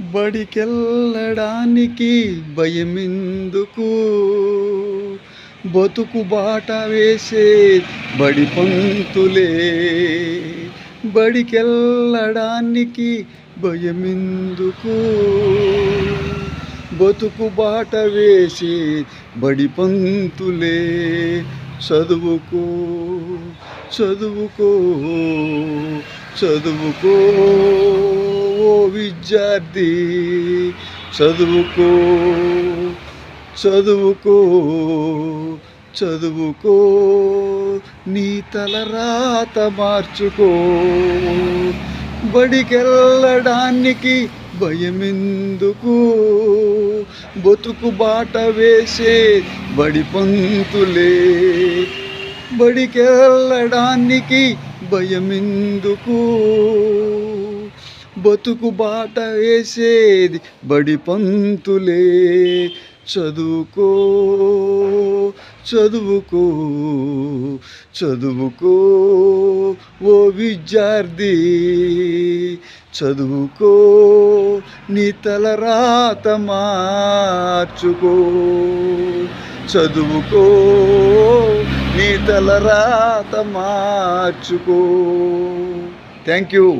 బడికెళ్ళడానికి భయమెందుకు, బతుకు బాట వేసే బడి పంతులే. బడికెళ్ళడానికి భయమెందుకు, బతుకు బాట వేసే బడి పంతులే. చదువుకో చదువుకో చదువుకో ఓ విద్యార్థి, చదువుకో చదువుకో చదువుకో నీ తలరాత మార్చుకో. బడికెళ్ళడానికి భయమెందుకు, బతుకు బాట వేసే బడి పంతులే. బడికెళ్ళడానికి భయమెందుకు, బతుకు బాట వేసేది బడి పంతులే. చదువుకో చదువుకో చదువుకో ఓ విద్యార్థి, చదువుకో నీ తలరాత మార్చుకో. చదువుకో నీ తలరాత మార్చుకో. Thank you.